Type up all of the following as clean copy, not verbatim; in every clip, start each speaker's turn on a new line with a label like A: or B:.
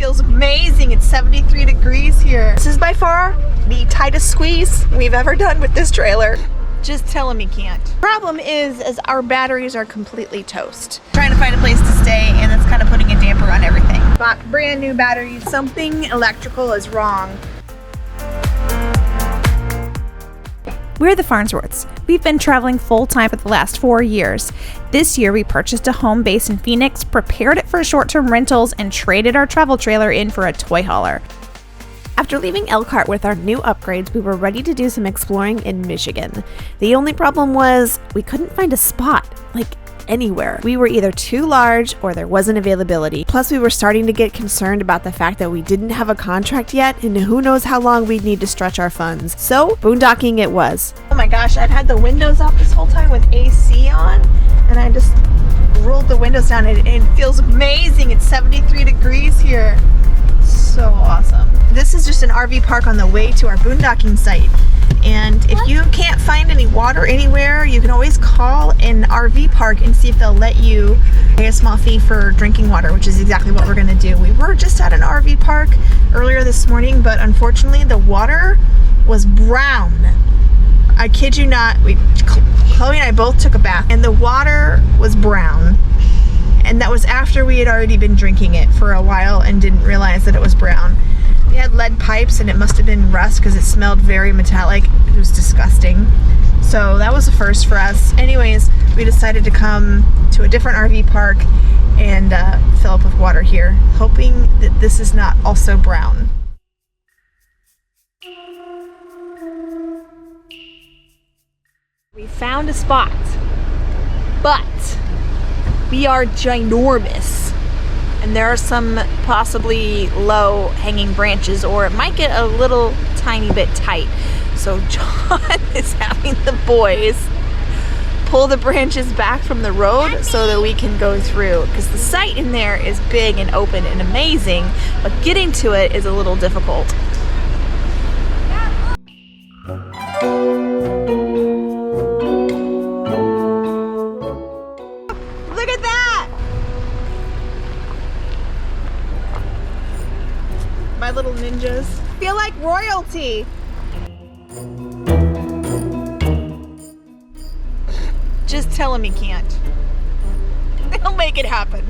A: feels amazing. It's 73 degrees here. This is by far the tightest squeeze we've ever done with this trailer. Just tell him he can't. Problem is our batteries are completely toast. Trying to find a place to stay, and that's kind of putting a damper on everything. Bought brand new batteries. Something electrical is wrong.
B: We're the Farnsworths. We've been traveling full-time for the last 4 years. This year, we purchased a home base in Phoenix, prepared it for short-term rentals, and traded our travel trailer in for a toy hauler. After leaving Elkhart with our new upgrades, we were ready to do some exploring in Michigan. The only problem was we couldn't find a spot, like anywhere. We were either too large or there wasn't availability. Plus, we were starting to get concerned about the fact that we didn't have a contract yet, and who knows how long we'd need to stretch our funds. So, boondocking it was.
A: Oh my gosh, I've had the windows up this whole time with AC on, and I just rolled the windows down. It feels amazing. It's 73 degrees here. So awesome. This is just an RV park on the way to our boondocking site. And if you can't find any water anywhere, you can always call an RV park and see if they'll let you pay a small fee for drinking water, which is exactly what we're gonna do. We were just at an RV park earlier this morning, but unfortunately the water was brown. I kid you not, Chloe and I both took a bath and the water was brown. And that was after we had already been drinking it for a while and didn't realize that it was brown. We had lead pipes and it must have been rust because it smelled very metallic. It was disgusting. So that was a first for us. Anyways, we decided to come to a different RV park and fill up with water here, hoping that this is not also brown. We found a spot, but we are ginormous. And there are some possibly low hanging branches, or it might get a little tiny bit tight. So John is having the boys pull the branches back from the road so that we can go through, because the site in there is big and open and amazing, but getting to it is a little difficult. Look at that! My little ninjas feel like royalty. Just tell him he can't. He'll make it happen.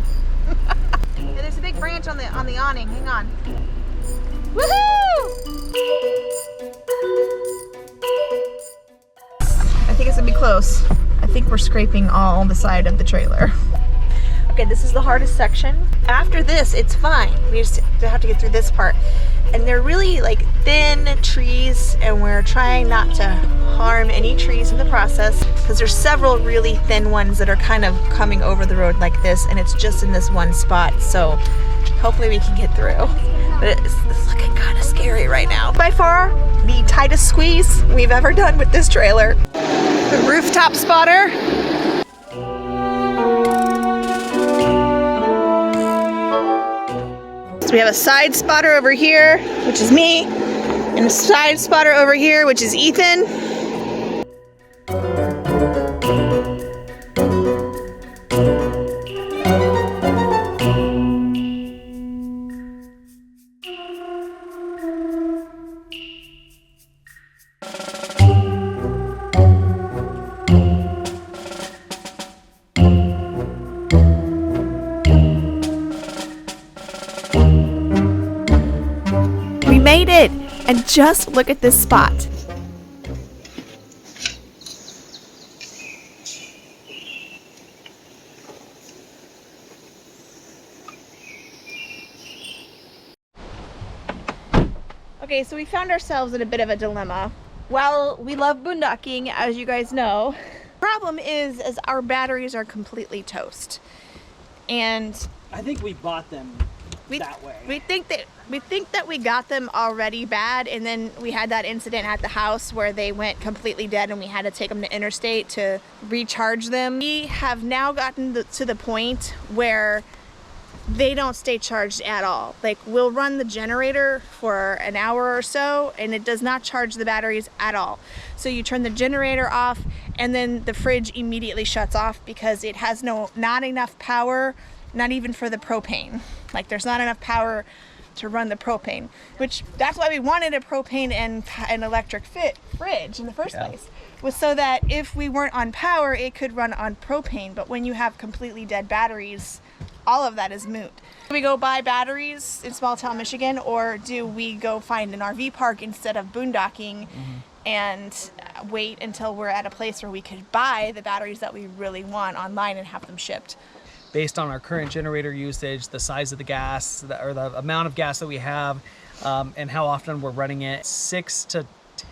A: And there's a big branch on the awning. Hang on. Woohoo! I think it's gonna be close. I think we're scraping all the side of the trailer. Okay, this is the hardest section. After this, it's fine. We just have to get through this part. And they're really like thin trees, and we're trying not to harm any trees in the process, because there's several really thin ones that are kind of coming over the road like this, and it's just in this one spot. So hopefully we can get through. But it's looking kind of scary right now. By far, the tightest squeeze we've ever done with this trailer. The rooftop spotter. So we have a side spotter over here, which is me, and a side spotter over here, which is Ethan.
B: Made it! And just look at this spot.
A: Okay, so we found ourselves in a bit of a dilemma. Well, we love boondocking, as you guys know. Problem is our batteries are completely toast. And
C: I think we bought them that way.
A: We think that we got them already bad, and then we had that incident at the house where they went completely dead and we had to take them to interstate to recharge them. We have now gotten to the point where they don't stay charged at all. Like, we'll run the generator for an hour or so and it does not charge the batteries at all. So you turn the generator off and then the fridge immediately shuts off because it has not enough power, not even for the propane. Like, there's not enough power to run the propane, which that's why we wanted a propane and an electric fridge in the first place, was so that if we weren't on power, it could run on propane. But when you have completely dead batteries, all of that is moot. Do we go buy batteries in small town Michigan, or do we go find an RV park instead of boondocking and wait until we're at a place where we could buy the batteries that we really want online and have them shipped?
C: Based on our current generator usage, the size of the gas, or the amount of gas that we have, and how often we're running it, $6 to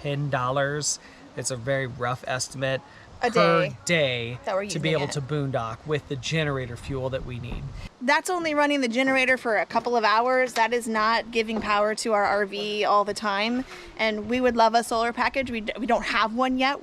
C: $10. It's a very rough estimate per day to be able to boondock with the generator fuel that we need.
A: That's only running the generator for a couple of hours. That is not giving power to our RV all the time. And we would love a solar package. We don't have one yet.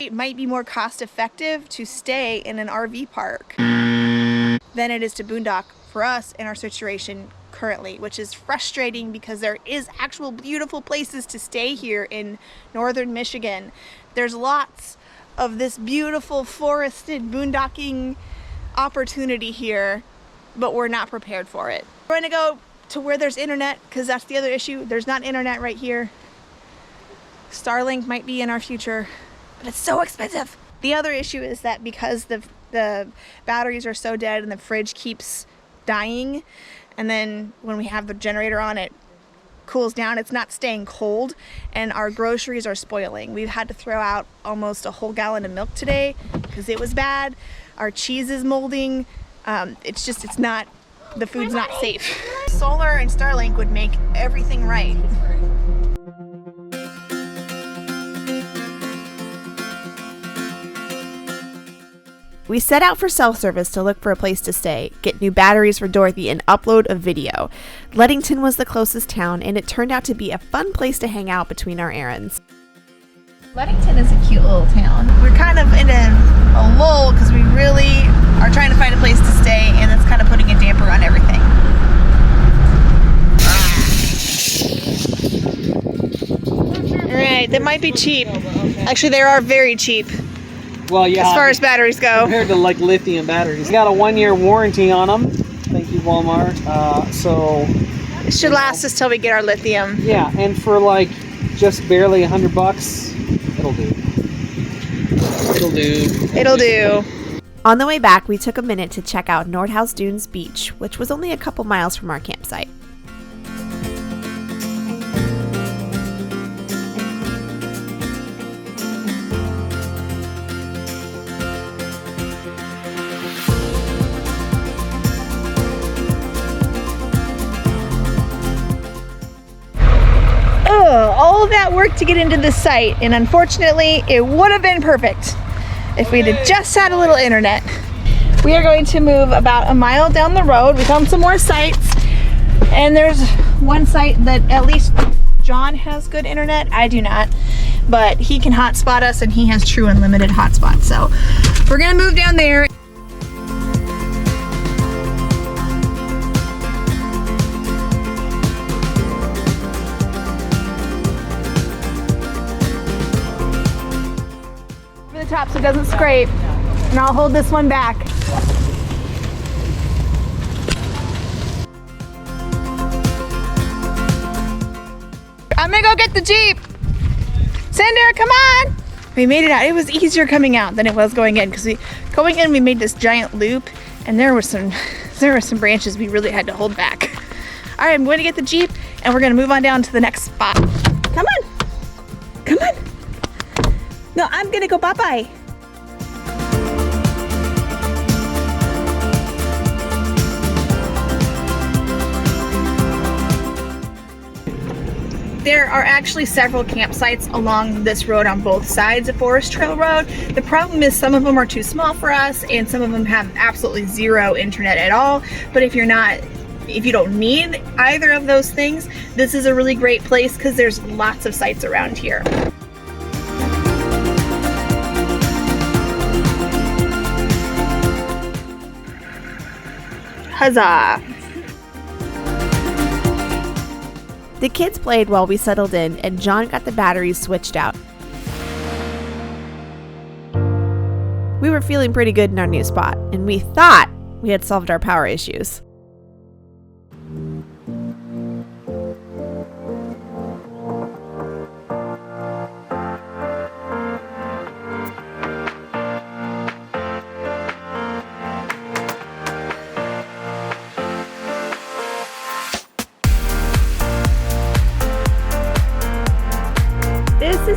A: It might be more cost effective to stay in an RV park than it is to boondock for us in our situation currently, which is frustrating because there is actual beautiful places to stay here in northern Michigan. There's lots of this beautiful forested boondocking opportunity here, but we're not prepared for it. We're gonna go to where there's internet, because that's the other issue. There's not internet right here. Starlink might be in our future, but it's so expensive. The other issue is that because the batteries are so dead and the fridge keeps dying, and then when we have the generator on, it cools down, it's not staying cold, and our groceries are spoiling. We've had to throw out almost a whole gallon of milk today because it was bad. Our cheese is molding. It's not, the food's not safe. Solar and Starlink would make everything right.
B: We set out for self-service to look for a place to stay, get new batteries for Dorothy, and upload a video. Ludington was the closest town, and it turned out to be a fun place to hang out between our errands.
A: Ludington is a cute little town. We're kind of in a lull because we really are trying to find a place to stay, and it's kind of putting a damper on everything. All right, they might be cheap. Actually, they are very cheap.
C: Well, yeah.
A: As far as batteries go.
C: Compared to like lithium batteries. Got a 1-year warranty on them. Thank you, Walmart. So
A: it should last us till we get our lithium.
C: Yeah, and for like just barely $100, it'll do. It'll do.
B: On the way back, we took a minute to check out Nordhaus Dunes Beach, which was only a couple miles from our campsite.
A: All of that work to get into this site, and unfortunately it would have been perfect if we'd have just had a little internet. We are going to move about a mile down the road. We found some more sites, and there's one site that at least John has good internet. I do not, but he can hotspot us, and he has true unlimited hotspot. So we're gonna move down there. Top so it doesn't scrape, and I'll hold this one back. I'm gonna go get the Jeep. Cinder, come on. We made it out. It was easier coming out than it was going in, because going in we made this giant loop, and there were some branches we really had to hold back. All right, I'm going to get the Jeep, and we're gonna move on down to the next spot. Come on, come on. No, I'm gonna go bye-bye. There are actually several campsites along this road on both sides of Forest Trail Road. The problem is some of them are too small for us, and some of them have absolutely zero internet at all. But if you don't need either of those things, this is a really great place because there's lots of sites around here. Huzzah!
B: The kids played while we settled in, and John got the batteries switched out. We were feeling pretty good in our new spot, and we thought we had solved our power issues.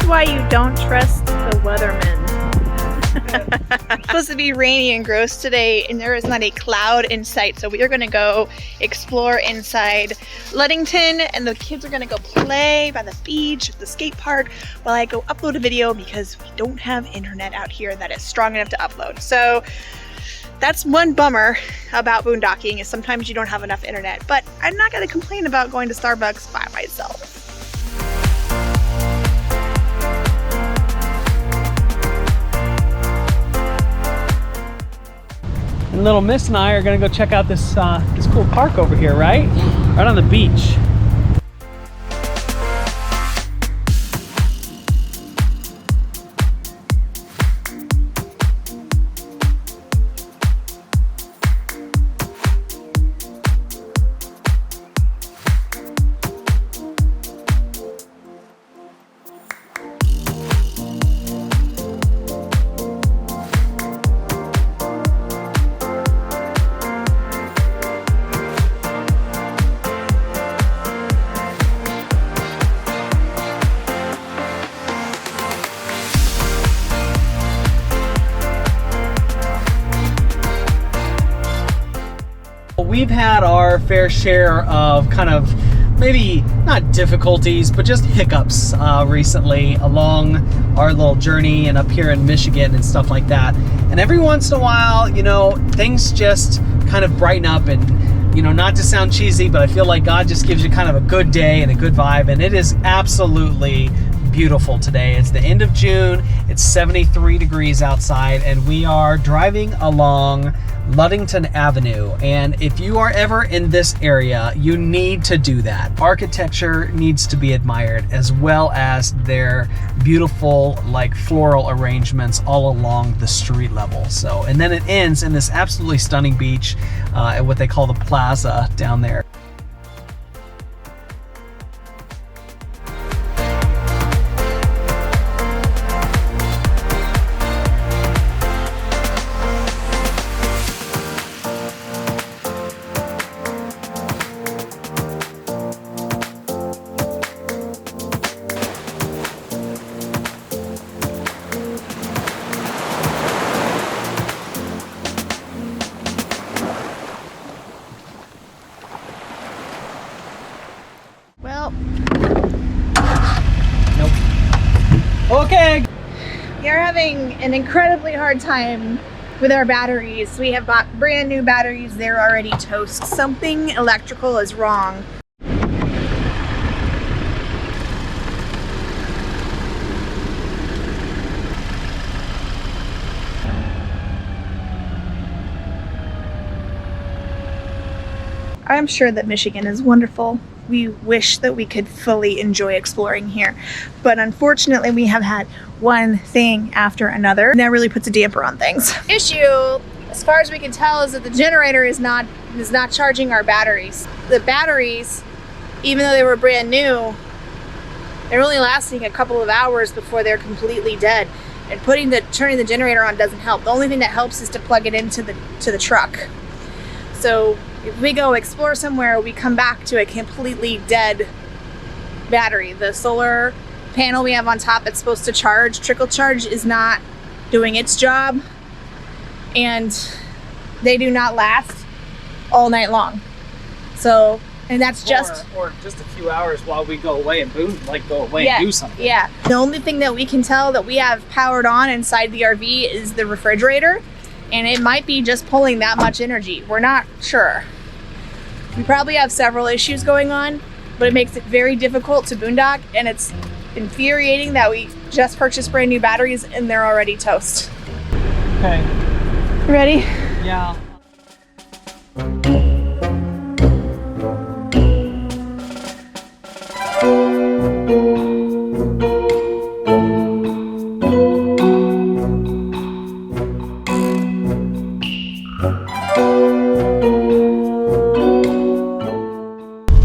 B: why you don't trust the weathermen.
A: It's supposed to be rainy and gross today, and there is not a cloud in sight. So we are going to go explore inside Ludington, and the kids are going to go play by the beach, the skate park, while I go upload a video because we don't have internet out here that is strong enough to upload. So that's one bummer about boondocking, is sometimes you don't have enough internet. But I'm not going to complain about going to Starbucks by myself.
C: And little Miss and I are gonna go check out this this cool park over here, right? Right on the beach. We've had our fair share of kind of maybe not difficulties, but just hiccups recently along our little journey and up here in Michigan and stuff like that. And every once in a while, you know, things just kind of brighten up, and, you know, not to sound cheesy, but I feel like God just gives you kind of a good day and a good vibe, and it is absolutely beautiful today. It's the end of June, it's 73 degrees outside, and we are driving along Ludington Avenue. And if you are ever in this area, you need to do that. Architecture needs to be admired, as well as their beautiful like floral arrangements all along the street level. So, and then it ends in this absolutely stunning beach at what they call the plaza down there.
A: Well,
C: Nope. Okay.
A: we are having an incredibly hard time with our batteries. We have bought brand new batteries. They're already toast. Something electrical is wrong. I'm sure that Michigan is wonderful. We wish that we could fully enjoy exploring here. But unfortunately, we have had one thing after another, and that really puts a damper on things. Issue, as far as we can tell, is that the generator is not charging our batteries. The batteries, even though they were brand new, they're only lasting a couple of hours before they're completely dead. And turning the generator on doesn't help. The only thing that helps is to plug it into the truck. So if we go explore somewhere, we come back to a completely dead battery. The solar panel we have on top that's supposed to trickle charge, is not doing its job, and they do not last all night long. So, and that's
C: or just a few hours while we go away and and do something.
A: Yeah. The only thing that we can tell that we have powered on inside the RV is the refrigerator, and it might be just pulling that much energy. We're not sure. We probably have several issues going on, but it makes it very difficult to boondock, and it's infuriating that we just purchased brand new batteries and they're already toast.
C: Okay.
A: Ready?
C: Yeah.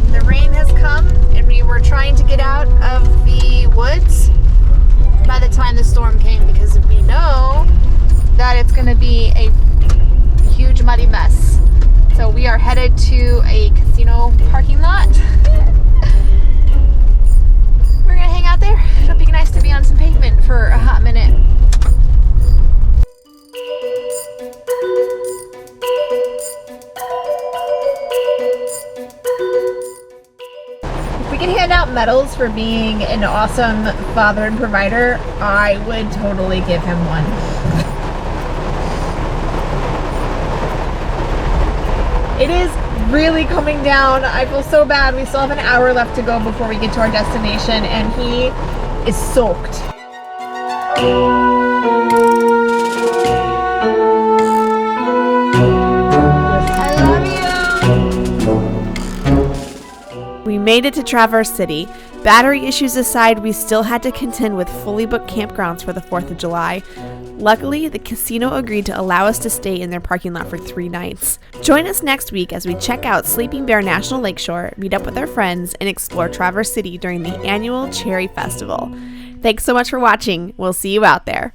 A: The rain has come, and we were trying to get out of the woods by the time the storm came, because we know that it's going to be a huge muddy mess. So we are headed to a casino parking lot. We're going to hang out there. It'll be nice to be on some could hand out medals for being an awesome father and provider, I would totally give him one. It is really coming down. I feel so bad. We still have an hour left to go before we get to our destination, and he is soaked.
B: We made it to Traverse City. Battery issues aside, we still had to contend with fully booked campgrounds for the 4th of July. Luckily, the casino agreed to allow us to stay in their parking lot for 3 nights. Join us next week as we check out Sleeping Bear National Lakeshore, meet up with our friends, and explore Traverse City during the annual Cherry Festival. Thanks so much for watching. We'll see you out there.